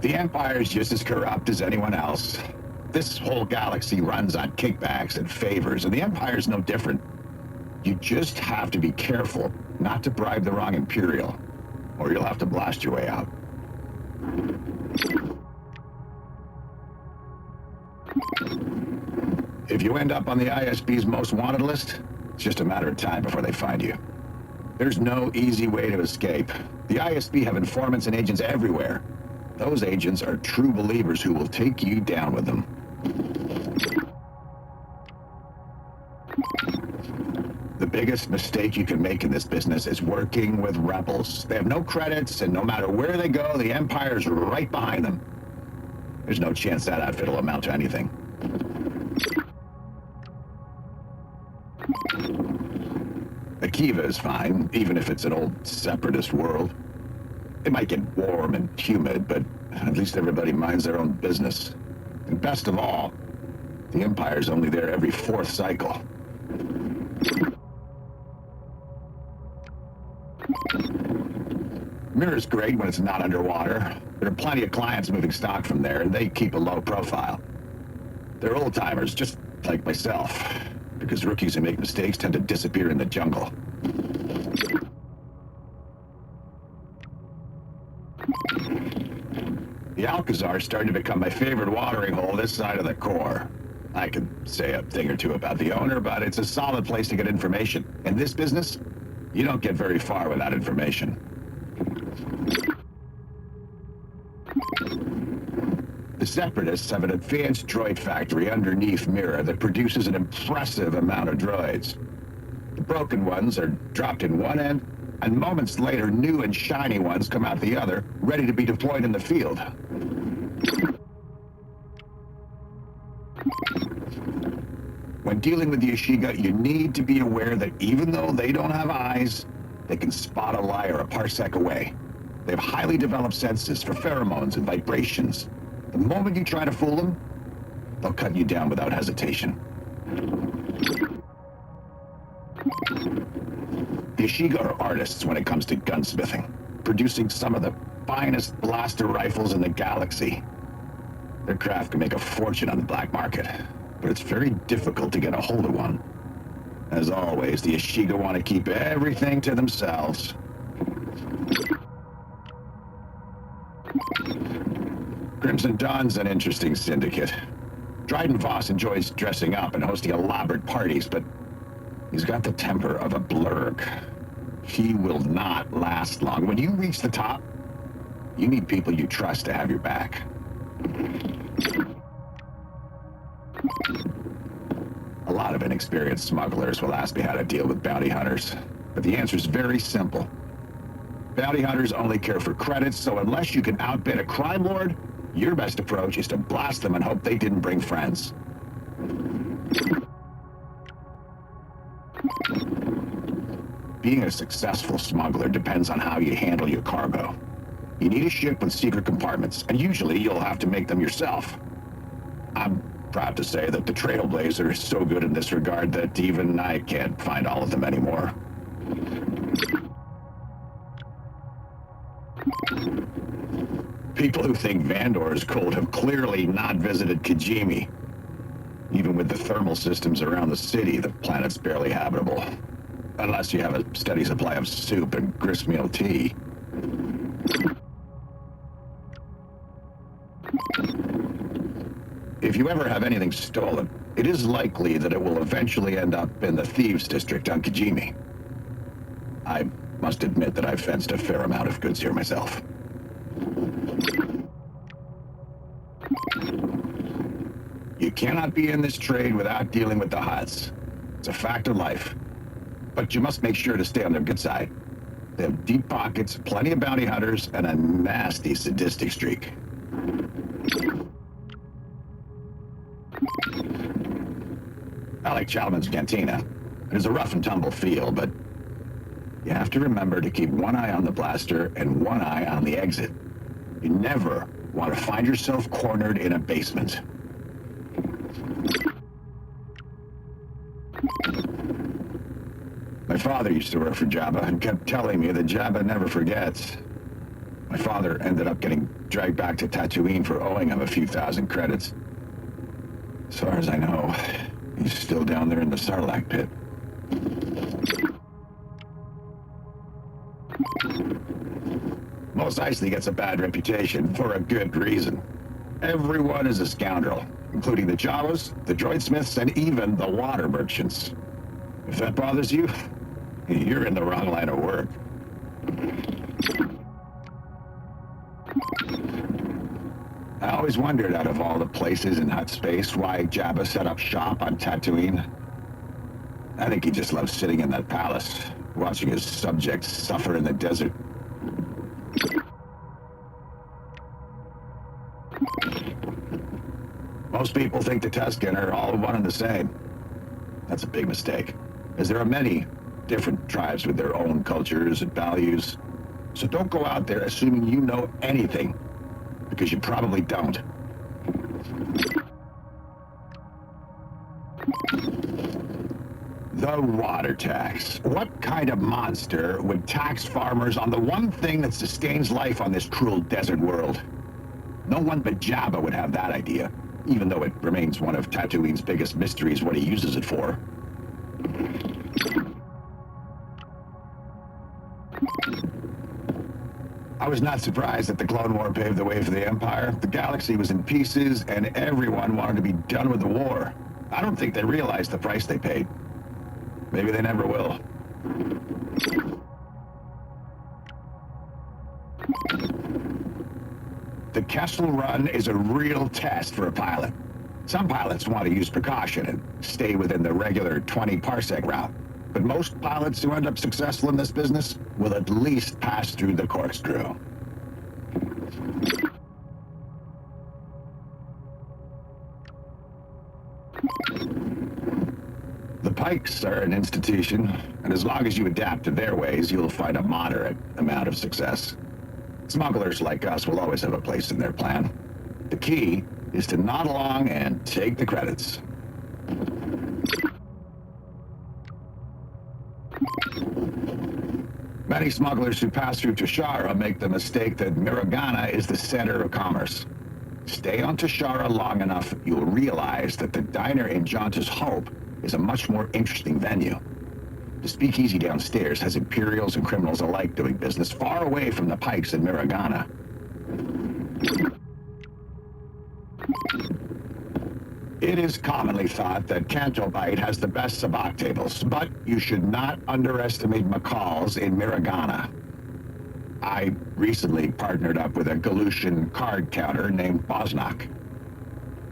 The Empire's just as corrupt as anyone else. This whole galaxy runs on kickbacks and favors, and the Empire's no different. You just have to be careful not to bribe the wrong Imperial, or you'll have to blast your way out. If you end up on the ISB's most wanted list, it's just a matter of time before they find you. There's no easy way to escape. The ISB have informants and agents everywhere. Those agents are true believers who will take you down with them. The biggest mistake you can make in this business is working with rebels. They have no credits, and no matter where they go, the Empire's right behind them. There's no chance that outfit will amount to anything. Akiva is fine, even if it's an old separatist world. It might get warm and humid, but at least everybody minds their own business. And best of all, the Empire's only there every fourth cycle. Mirror's great when it's not underwater. There are plenty of clients moving stock from there, and they keep a low profile. They're old-timers, just like myself, because rookies who make mistakes tend to disappear in the jungle. The Alcazar's starting to become my favorite watering hole this side of the core. I could say a thing or two about the owner, but it's a solid place to get information. In this business, you don't get very far without information. The Separatists have an advanced droid factory underneath Mirror that produces an impressive amount of droids. The broken ones are dropped in one end, and moments later, new and shiny ones come out the other, ready to be deployed in the field. When dealing with the Ashiga, you need to be aware that even though they don't have eyes, they can spot a liar a parsec away. They have highly developed senses for pheromones and vibrations. The moment you try to fool them, they'll cut you down without hesitation. The Ashiga are artists when it comes to gunsmithing, producing some of the finest blaster rifles in the galaxy. Their craft can make a fortune on the black market, but it's very difficult to get a hold of one. As always, the Ashiga want to keep everything to themselves. Crimson Dawn's an interesting syndicate. Dryden Voss enjoys dressing up and hosting elaborate parties, but he's got the temper of a blurg. He will not last long. When you reach the top, you need people you trust to have your back. A lot of inexperienced smugglers will ask me how to deal with bounty hunters, but the answer is very simple. Bounty hunters only care for credits, so unless you can outbid a crime lord, your best approach is to blast them and hope they didn't bring friends. Being a successful smuggler depends on how you handle your cargo. You need a ship with secret compartments, and usually you'll have to make them yourself. I'm proud to say that the Trailblazer is so good in this regard that even I can't find all of them anymore. People who think Vandor is cold have clearly not visited Kijimi. Even with the thermal systems around the city, the planet's barely habitable. Unless you have a steady supply of soup and gristmeal tea. If you ever have anything stolen, it is likely that it will eventually end up in the Thieves District on Kijimi. I must admit that I've fenced a fair amount of goods here myself. You cannot be in this trade without dealing with the Hutts. It's a fact of life. But you must make sure to stay on their good side. They have deep pockets, plenty of bounty hunters, and a nasty sadistic streak. I like Chalman's Cantina. It is a rough and tumble feel, but you have to remember to keep one eye on the blaster and one eye on the exit. You never want to find yourself cornered in a basement. My father used to work for Jabba and kept telling me that Jabba never forgets. My father ended up getting dragged back to Tatooine for owing him a few thousand credits. As far as I know, he's still down there in the Sarlacc pit. Mos Eisley gets a bad reputation for a good reason. Everyone is a scoundrel, including the Jawas, the droidsmiths, and even the water merchants. If that bothers you, you're in the wrong line of work. I always wondered, out of all the places in Hutt space, why Jabba set up shop on Tatooine. I think he just loves sitting in that palace, watching his subjects suffer in the desert. Most people think the Tusken are all one and the same. That's a big mistake, as there are many different tribes with their own cultures and values. So don't go out there assuming you know anything, because you probably don't. The water tax. What kind of monster would tax farmers on the one thing that sustains life on this cruel desert world? No one but Jabba would have that idea, even though it remains one of Tatooine's biggest mysteries what he uses it for. I was not surprised that the Clone War paved the way for the Empire. The galaxy was in pieces, and everyone wanted to be done with the war. I don't think they realized the price they paid. Maybe they never will. The Kessel Run is a real test for a pilot. Some pilots want to use precaution and stay within the regular 20 parsec route. But most pilots who end up successful in this business will at least pass through the corkscrew. The Pikes are an institution, and as long as you adapt to their ways, you'll find a moderate amount of success. Smugglers like us will always have a place in their plan. The key is to nod along and take the credits. Many smugglers who pass through Tashara make the mistake that Miragana is the center of commerce. Stay on Tashara long enough, you'll realize that the diner in Jonta's Hope is a much more interesting venue. The speakeasy downstairs has Imperials and criminals alike doing business far away from the Pikes in Miragana. It is commonly thought that Canto Bight has the best sabacc tables, but you should not underestimate McCall's in Miragana. I recently partnered up with a Galushan card counter named Bosnak,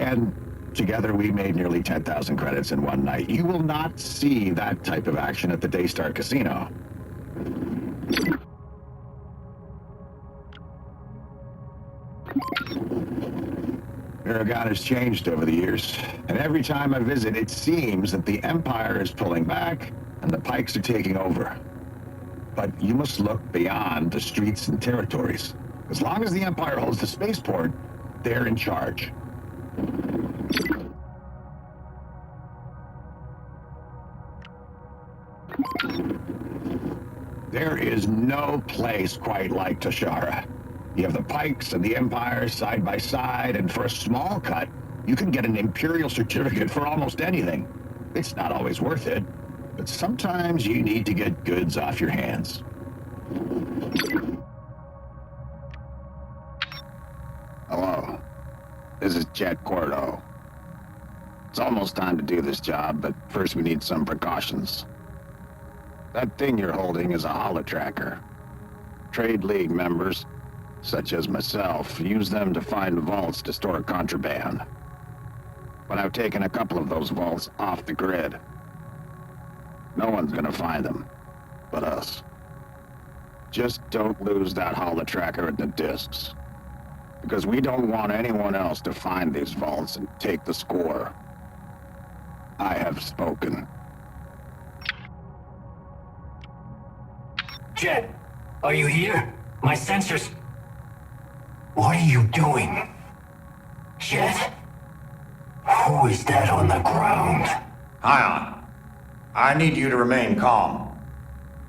and together we made nearly 10,000 credits in one night. You will not see that type of action at the Daystar Casino. Miragana's changed over the years, and every time I visit, it seems that the Empire is pulling back and the Pikes are taking over. But you must look beyond the streets and territories. As long as the Empire holds the spaceport, they're in charge. There is no place quite like Tashara. You have the Pikes and the Empire side by side, and for a small cut, you can get an Imperial certificate for almost anything. It's not always worth it, but sometimes you need to get goods off your hands. Hello, this is Jet Cordo. It's almost time to do this job, but first we need some precautions. That thing you're holding is a holotracker. Trade League members, such as myself, use them to find vaults to store contraband. But I've taken a couple of those vaults off the grid. No one's gonna find them, but us. Just don't lose that holotracker and the discs, because we don't want anyone else to find these vaults and take the score. I have spoken. Jet, are you here? My sensors... What are you doing? Jet? Who is that on the ground? Ion, I need you to remain calm.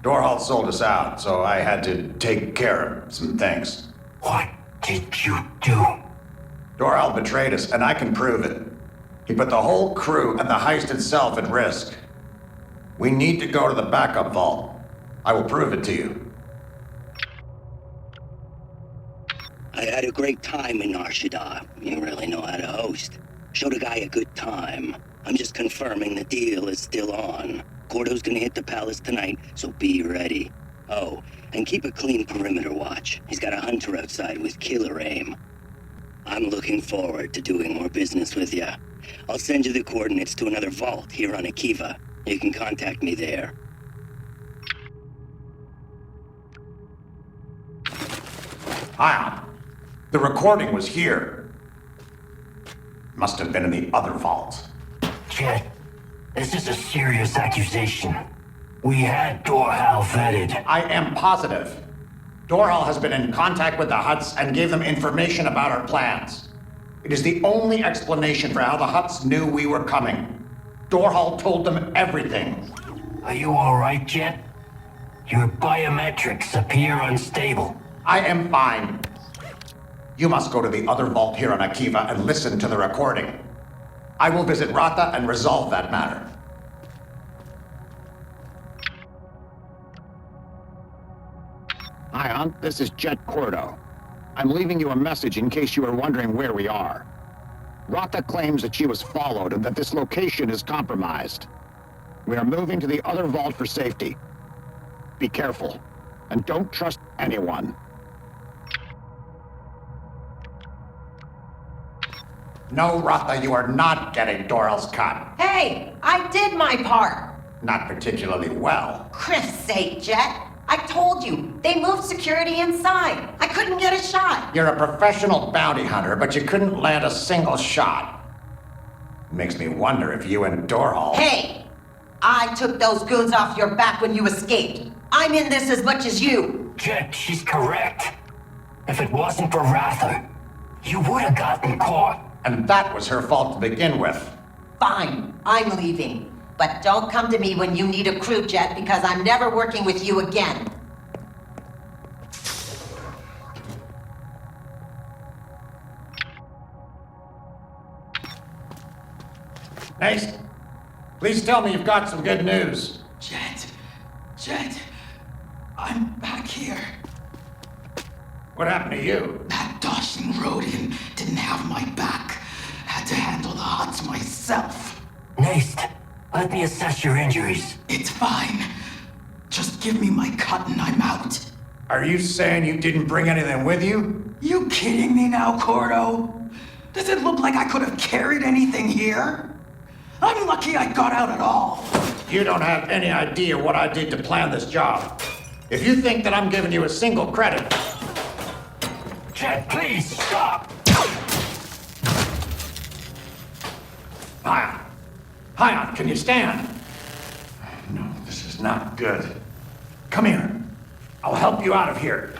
Dorhalt sold us out, so I had to take care of some things. What did you do? Dor-El betrayed us, and I can prove it. He put the whole crew and the heist itself at risk. We need to go to the backup vault. I will prove it to you. I had a great time in Narshada. You really know how to host. Showed a guy a good time. I'm just confirming the deal is still on. Gordo's gonna hit the palace tonight, so be ready. Oh, and keep a clean perimeter watch. He's got a hunter outside with killer aim. I'm looking forward to doing more business with you. I'll send you the coordinates to another vault here on Akiva. You can contact me there. Ion, the recording was here. Must have been in the other vault. Jet, this is a serious accusation. We had Dor-El vetted. I am positive. Dor-El has been in contact with the Hutts and gave them information about our plans. It is the only explanation for how the Hutts knew we were coming. Dor-El told them everything. Are you alright, Jet? Your biometrics appear unstable. I am fine. You must go to the other vault here on Akiva and listen to the recording. I will visit Rata and resolve that matter. Ion, this is Jet Cordo. I'm leaving you a message in case you are wondering where we are. Rata claims that she was followed and that this location is compromised. We are moving to the other vault for safety. Be careful, and don't trust anyone. No, Rata, you are not getting Dor-El's cut. Hey, I did my part. Not particularly well. Christ's sake, Jet. I told you, they moved security inside. I couldn't get a shot. You're a professional bounty hunter, but you couldn't land a single shot. Makes me wonder if you and Dor-El... Hey, I took those goons off your back when you escaped. I'm in this as much as you. Jet, she's correct. If it wasn't for Rather, you would have gotten caught. And that was her fault to begin with. Fine, I'm leaving. But don't come to me when you need a crew, Jet, because I'm never working with you again. Ace, please tell me you've got some good news. Jet, I'm back here. What happened to you? That dashing Rhodian didn't have my back. Had to handle the Hutts myself. Naist, let me assess your injuries. It's fine. Just give me my cut and I'm out. Are you saying you didn't bring anything with you? You kidding me now, Cordo? Does it look like I could have carried anything here? I'm lucky I got out at all. You don't have any idea what I did to plan this job. If you think that I'm giving you a single credit... Jet, please, stop! Ion, can you stand? No, this is not good. Come here. I'll help you out of here.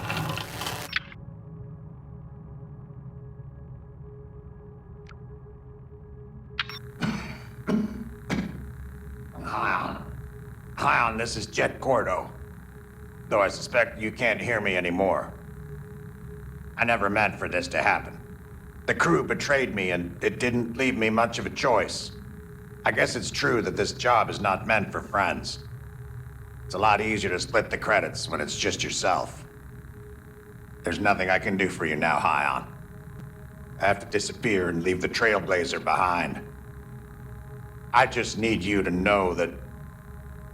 Ion, this is Jet Cordo. Though I suspect you can't hear me anymore. I never meant for this to happen. The crew betrayed me, and it didn't leave me much of a choice. I guess it's true that this job is not meant for friends. It's a lot easier to split the credits when it's just yourself. There's nothing I can do for you now, Ion. I have to disappear and leave the Trailblazer behind. I just need you to know that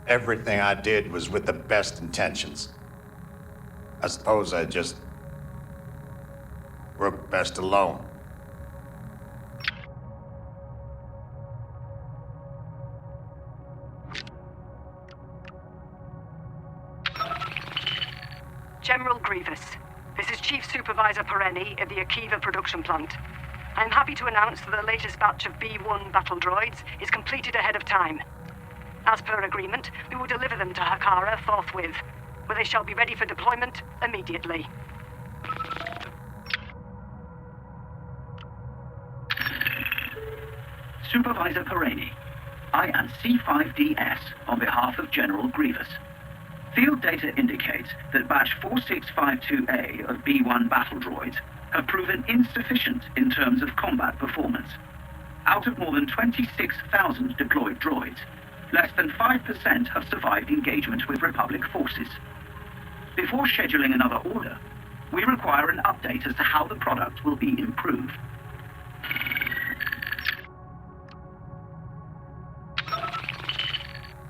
everything I did was with the best intentions. I suppose I just worked best alone. General Grievous, this is Chief Supervisor Perenni of the Akiva production plant. I'm happy to announce that the latest batch of B-1 battle droids is completed ahead of time. As per agreement, we will deliver them to Hakara forthwith, where they shall be ready for deployment immediately. Supervisor Perenni, I am C5DS on behalf of General Grievous. Field data indicates that Batch 4652A of B1 battle droids have proven insufficient in terms of combat performance. Out of more than 26,000 deployed droids, less than 5% have survived engagement with Republic forces. Before scheduling another order, we require an update as to how the product will be improved.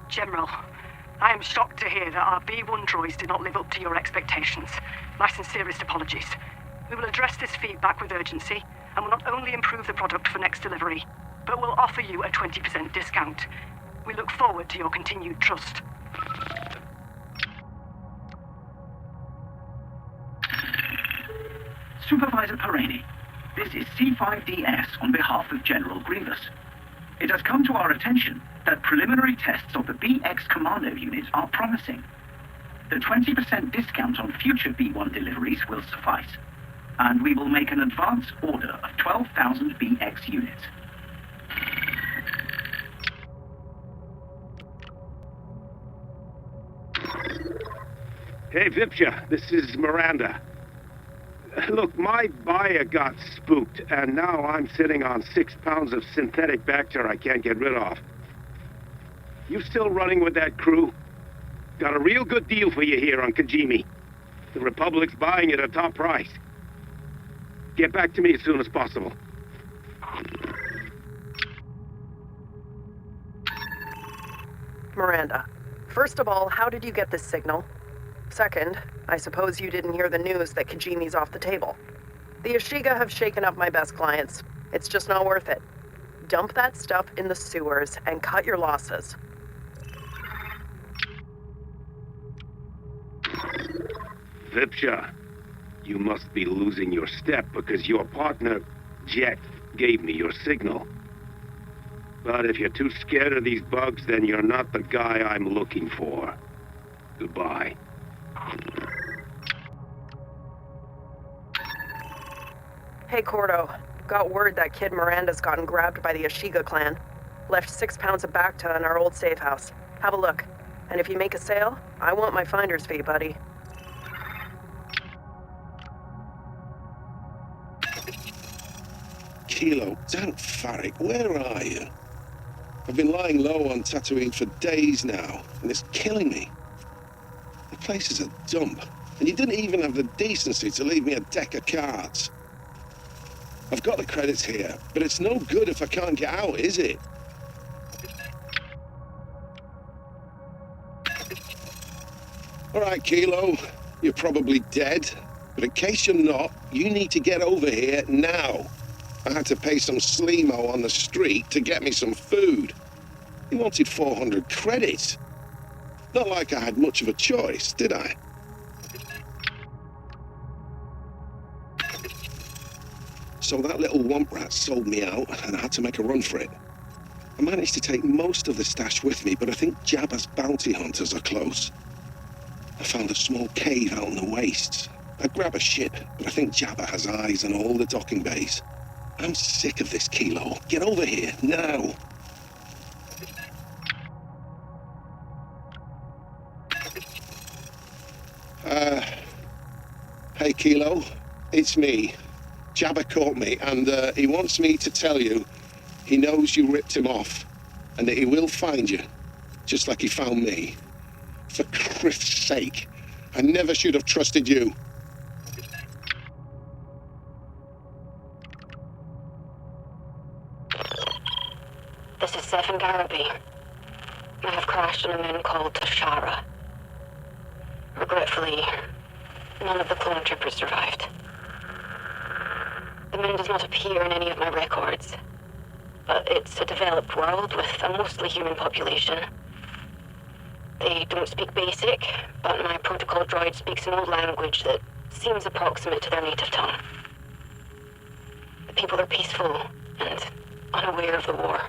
General, I am shocked to hear that our B1 droids did not live up to your expectations. My sincerest apologies. We will address this feedback with urgency, and will not only improve the product for next delivery, but will offer you a 20% discount. We look forward to your continued trust. Supervisor Perrini, this is C5DS on behalf of General Grievous. It has come to our attention that preliminary tests of the BX Commando unit are promising. The 20% discount on future B1 deliveries will suffice, and we will make an advance order of 12,000 BX units. Hey, Vipsha, this is Miranda. Look, my buyer got spooked, and now I'm sitting on 6 pounds of synthetic Bacter I can't get rid of. You still running with that crew? Got a real good deal for you here on Kijimi. The Republic's buying it at top price. Get back to me as soon as possible. Miranda, first of all, how did you get this signal? Second, I suppose you didn't hear the news that Kijimi's off the table. The Ashiga have shaken up my best clients. It's just not worth it. Dump that stuff in the sewers and cut your losses. Vipsha, you must be losing your step because your partner, Jet, gave me your signal. But if you're too scared of these bugs, then you're not the guy I'm looking for. Goodbye. Hey, Cordo. Got word that kid Miranda's gotten grabbed by the Ashiga clan. Left 6 pounds of Bacta in our old safe house. Have a look. And if you make a sale, I want my finder's fee, buddy. Kilo, damn Farrick, where are you? I've been lying low on Tatooine for days now, and it's killing me. The place is a dump, and you didn't even have the decency to leave me a deck of cards. I've got the credits here, but it's no good if I can't get out, is it? All right, Kilo, you're probably dead, but in case you're not, you need to get over here now. I had to pay some Sleemo on the street to get me some food. He wanted 400 credits. Not like I had much of a choice, did I? So that little womp rat sold me out, and I had to make a run for it. I managed to take most of the stash with me, but I think Jabba's bounty hunters are close. I found a small cave out in the wastes. I'd grab a ship, but I think Jabba has eyes on all the docking bays. I'm sick of this, Kilo. Get over here, now. Hey, Kilo. It's me. Jabba caught me, and he wants me to tell you he knows you ripped him off, and that he will find you, just like he found me. For Criff's sake, I never should have trusted you. This is Stefan Garaby. I have crashed on a moon called Tashara. Regretfully, none of the clone troopers survived. The moon does not appear in any of my records, but it's a developed world with a mostly human population. They don't speak basic, but my protocol droid speaks an old language that seems approximate to their native tongue. The people are peaceful and unaware of the war.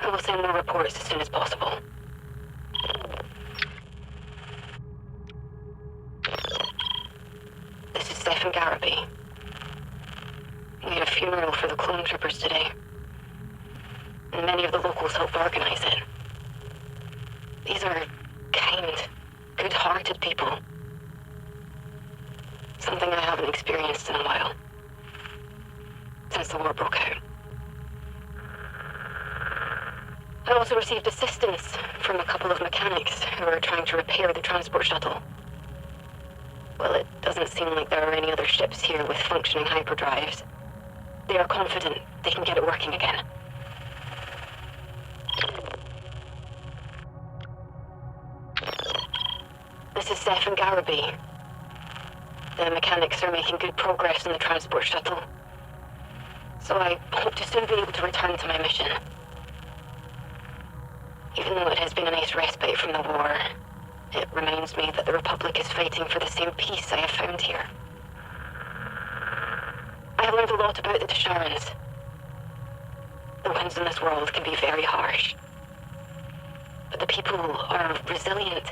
I will send more reports as soon as possible. This is Stefan Garaby. We had a funeral for the clone troopers today, and many of the locals helped organize it. These are kind, good-hearted people. Something I haven't experienced in a while. Since the war broke out. I also received assistance from a couple of mechanics who are trying to repair the transport shuttle. Well, it doesn't seem like there are any other ships here with functioning hyperdrives. They are confident they can get it working again. This is Zeph and Garaby. The mechanics are making good progress in the transport shuttle. So I hope to soon be able to return to my mission. Even though it has been a nice respite from the war, it reminds me that the Republic is fighting for the same peace I have found here. I have learned a lot about the Tisharans. The winds in this world can be very harsh. But the people are resilient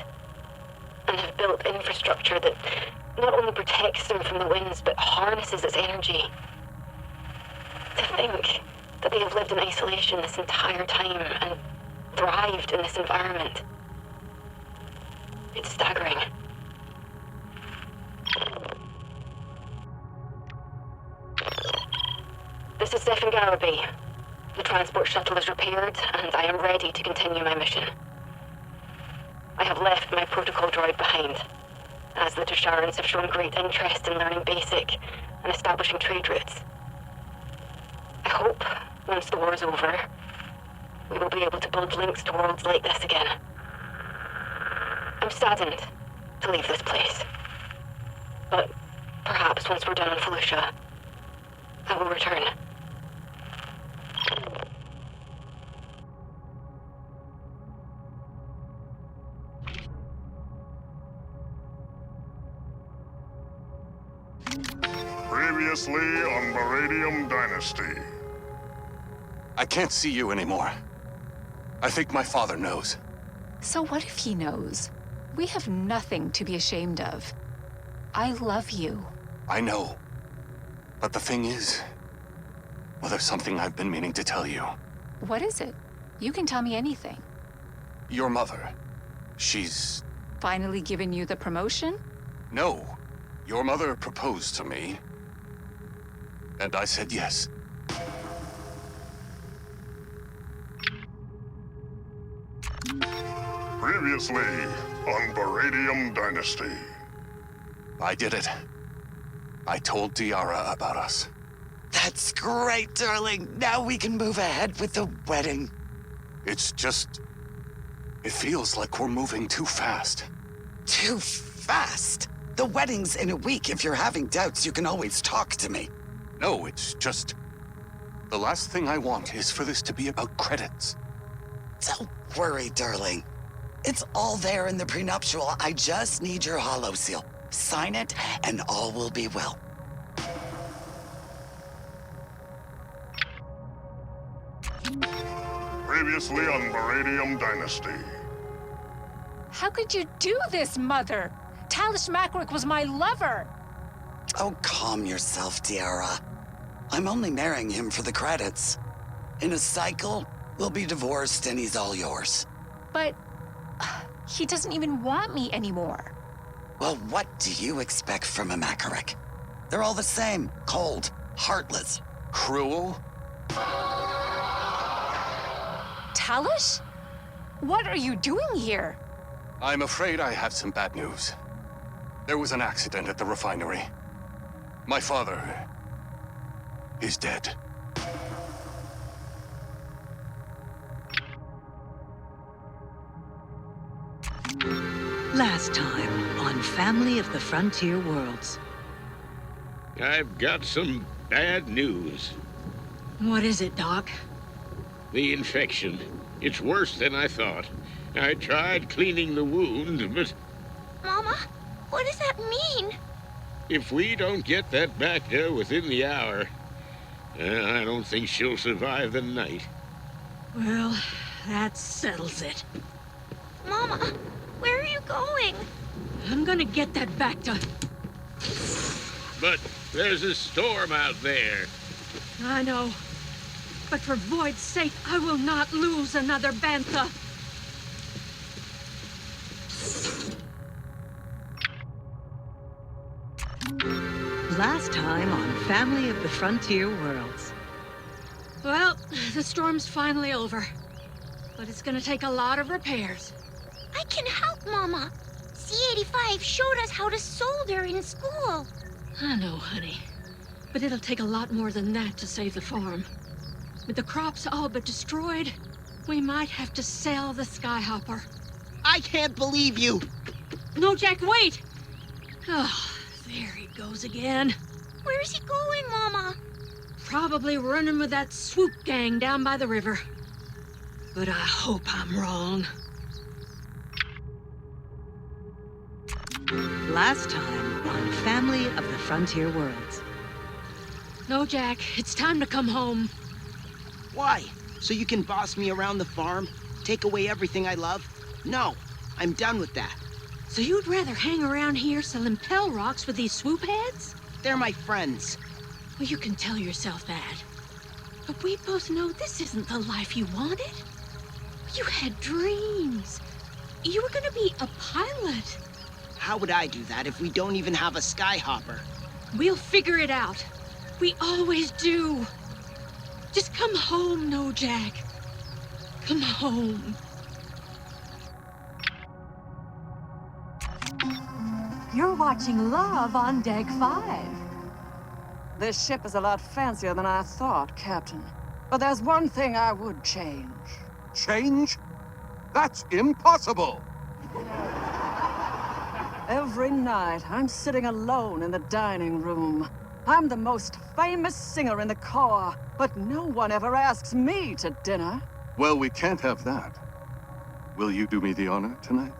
and have built infrastructure that not only protects them from the winds, but harnesses its energy. To think that they have lived in isolation this entire time and thrived in this environment. It's staggering. This is Zeph and Garaby. The transport shuttle is repaired, and I am ready to continue my mission. I have left my protocol droid behind, as the Tisharans have shown great interest in learning basic and establishing trade routes. I hope, once the war is over, we will be able to build links to worlds like this again. I'm saddened to leave this place. But perhaps once we're done on Felucia, I will return. Previously on Meridium Dynasty. I can't see you anymore. I think my father knows. So what if he knows? We have nothing to be ashamed of. I love you. I know. But the thing is, well, there's something I've been meaning to tell you. What is it? You can tell me anything. Your mother, she's... Finally given you the promotion? No. Your mother proposed to me. And I said yes. Previously on Meridium Dynasty. I did it. I told Tiara about us. That's great, darling. Now we can move ahead with the wedding. It's just... It feels like we're moving too fast. Too fast? The wedding's in a week. If you're having doubts, you can always talk to me. No, it's just... The last thing I want is for this to be about credits. Don't worry, darling. It's all there in the prenuptial. I just need your holo seal. Sign it, and all will be well. Previously on Meridium Dynasty. How could you do this, Mother? Talish Makrik was my lover! Oh, calm yourself, Tiara. I'm only marrying him for the credits. In a cycle, we'll be divorced and he's all yours. But... he doesn't even want me anymore. Well, what do you expect from a Makrik? They're all the same. Cold, heartless. Cruel? Talish? What are you doing here? I'm afraid I have some bad news. There was an accident at the refinery. My father... is dead. Last time on Family of the Frontier Worlds. I've got some bad news. What is it, Doc? The infection. It's worse than I thought. I tried cleaning the wound, but... Mama, what does that mean? If we don't get that back there within the hour, I don't think she'll survive the night. Well, that settles it. Mama, where are you going? I'm gonna get that back to... But there's a storm out there. I know. But for Void's sake, I will not lose another Bantha. Last time on Family of the Frontier Worlds. Well, the storm's finally over. But it's gonna take a lot of repairs. I can help, Mama. C-85 showed us how to solder in school. I know, honey. But it'll take a lot more than that to save the farm. With the crops all but destroyed, we might have to sell the Skyhopper. I can't believe you! No, Jack, wait! Oh, there he goes again. Where's he going, Mama? Probably running with that swoop gang down by the river. But I hope I'm wrong. Last time on Family of the Frontier Worlds. No, Jack, it's time to come home. Why? So you can boss me around the farm? Take away everything I love? No, I'm done with that. So you'd rather hang around here selling Pell Rocks with these swoop heads? They're my friends. Well, you can tell yourself that. But we both know this isn't the life you wanted. You had dreams. You were gonna be a pilot. How would I do that if we don't even have a Skyhopper? We'll figure it out. We always do. Just come home, No Jack. Come home. You're watching Love on Deck 5. This ship is a lot fancier than I thought, Captain. But there's one thing I would change. Change? That's impossible! Every night, I'm sitting alone in the dining room. I'm the most famous singer in the Corps, but no one ever asks me to dinner. Well, we can't have that. Will you do me the honor tonight?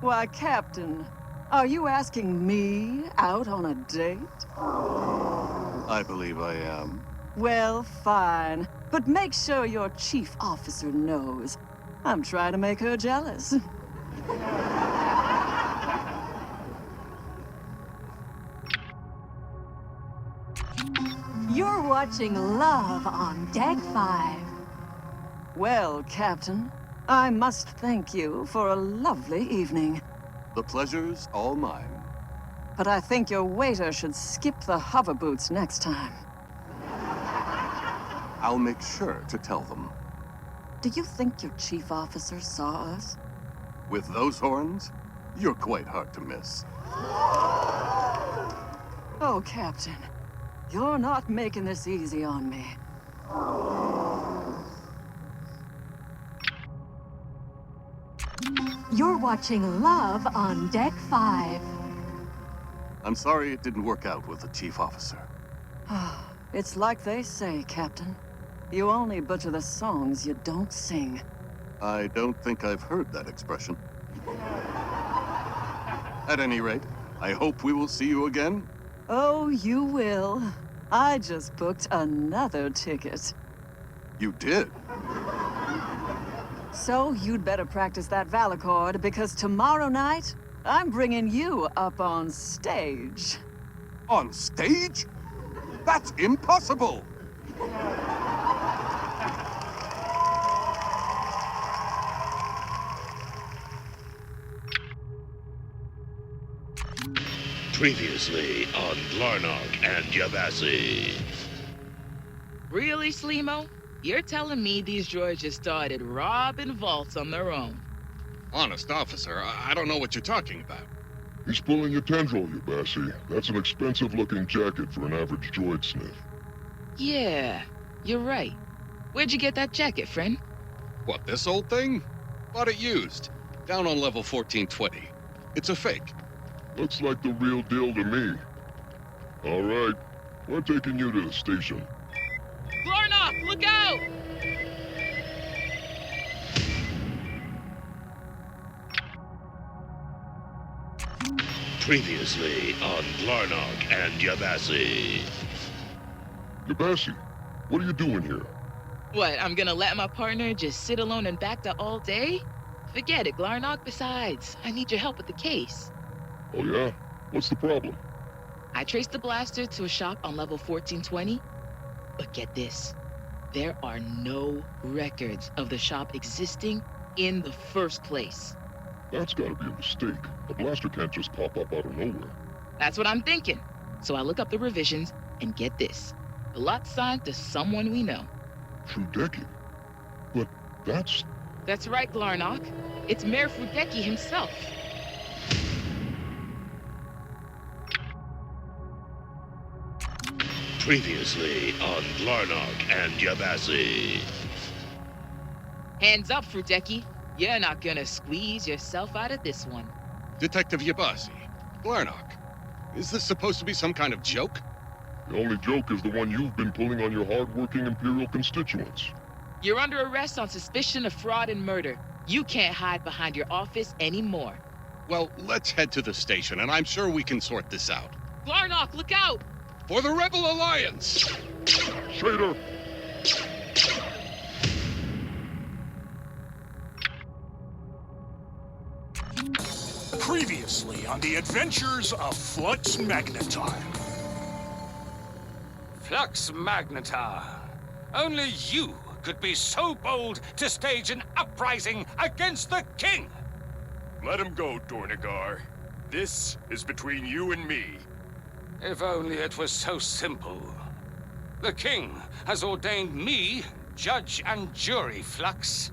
Why, Captain, are you asking me out on a date? I believe I am. Well, fine. But make sure your chief officer knows. I'm trying to make her jealous. You're watching Love on Deck 5. Well, Captain, I must thank you for a lovely evening. The pleasure's all mine. But I think your waiter should skip the hover boots next time. I'll make sure to tell them. Do you think your chief officer saw us? With those horns, you're quite hard to miss. Oh, Captain, you're not making this easy on me. You're watching Love on Deck 5. I'm sorry it didn't work out with the chief officer. It's like they say, Captain. You only butcher the songs you don't sing. I don't think I've heard that expression. At any rate, I hope we will see you again. Oh, you will. I just booked another ticket. You did? So you'd better practice that Valacord, because tomorrow night, I'm bringing you up on stage. On stage? That's impossible! Previously on Glarnock and Yabassi. Really, Slimo? You're telling me these droids just started robbing vaults on their own? Honest, officer, I don't know what you're talking about. He's pulling a tendril, Yabassi. That's an expensive-looking jacket for an average droid sniff. Yeah, you're right. Where'd you get that jacket, friend? What, this old thing? Bought it used. Down on level 1420. It's a fake. Looks like the real deal to me. All right, we're taking you to the station. Glarnock, look out! Previously on Glarnock and Yabassi. Yabassi, what are you doing here? What, I'm gonna let my partner just sit alone in Bacta all day? Forget it, Glarnock. Besides, I need your help with the case. Oh yeah? What's the problem? I traced the blaster to a shop on level 1420, but get this. There are no records of the shop existing in the first place. That's gotta be a mistake. A blaster can't just pop up out of nowhere. That's what I'm thinking. So I look up the revisions, and get this. The lot's signed to someone we know. Frudecki? But that's... That's right, Glarnock. It's Mayor Frudecki himself. Previously on Glarnock and Yabassi. Hands up, Frudecki. You're not gonna squeeze yourself out of this one. Detective Yabassi, Glarnock, is this supposed to be some kind of joke? The only joke is the one you've been pulling on your hard-working Imperial constituents. You're under arrest on suspicion of fraud and murder. You can't hide behind your office anymore. Well, let's head to the station, and I'm sure we can sort this out. Glarnock, look out! For the Rebel Alliance! Shader! Previously on the adventures of Flux Magnetar. Flux Magnetar. Only you could be so bold to stage an uprising against the king. Let him go, Dornagar. This is between you and me. If only it was so simple. The king has ordained me judge and jury, Flux.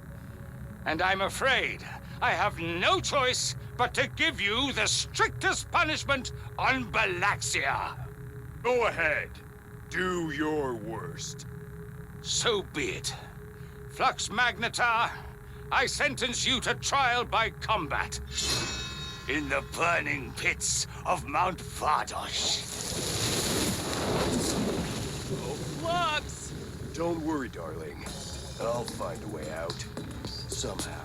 And I'm afraid I have no choice but to give you the strictest punishment on Balaxia. Go ahead. Do your worst. So be it. Flux Magnetar, I sentence you to trial by combat in the burning pits of Mount Vardosh. Oh, Flux! Don't worry, darling. I'll find a way out. Somehow.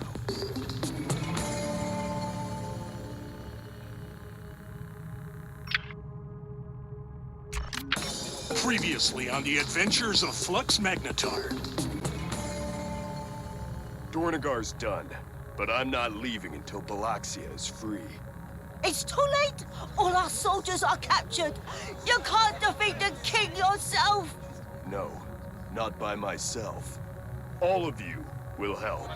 Previously on the adventures of Flux Magnetar. Dornagar's done, but I'm not leaving until Balaxia is free. It's too late! All our soldiers are captured! You can't defeat the king yourself! No, not by myself. All of you will help.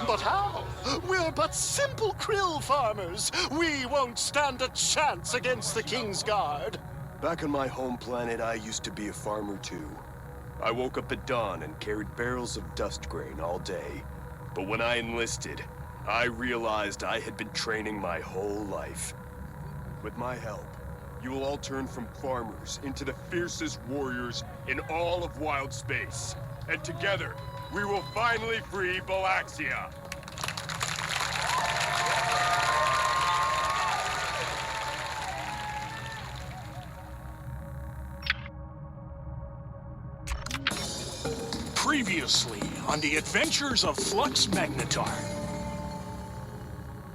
But how? We're but simple krill farmers. We won't stand a chance against the King's Guard. Back on my home planet, I used to be a farmer too. I woke up at dawn and carried barrels of dust grain all day. But when I enlisted, I realized I had been training my whole life. With my help, you will all turn from farmers into the fiercest warriors in all of wild space. And together, we will finally free Balaxia. Previously on the adventures of Flux Magnetar.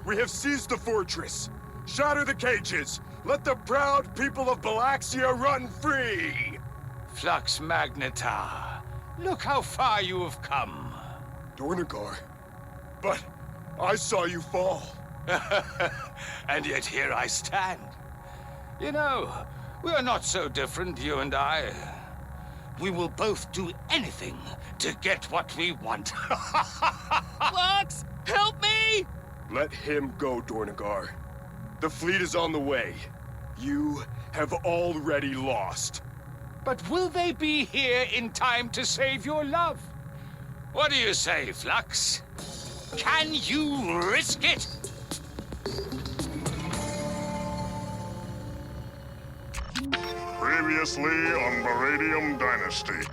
We have seized the fortress. Shatter the cages. Let the proud people of Balaxia run free. Flux Magnetar, look how far you have come. Dornagar, but I saw you fall. And yet here I stand. You know, we are not so different, you and I. We will both do anything to get what we want. Flux, help me! Let him go, Dornagar. The fleet is on the way. You have already lost. But will they be here in time to save your love? What do you say, Flux? Can you risk it? Previously on Baradium Dynasty.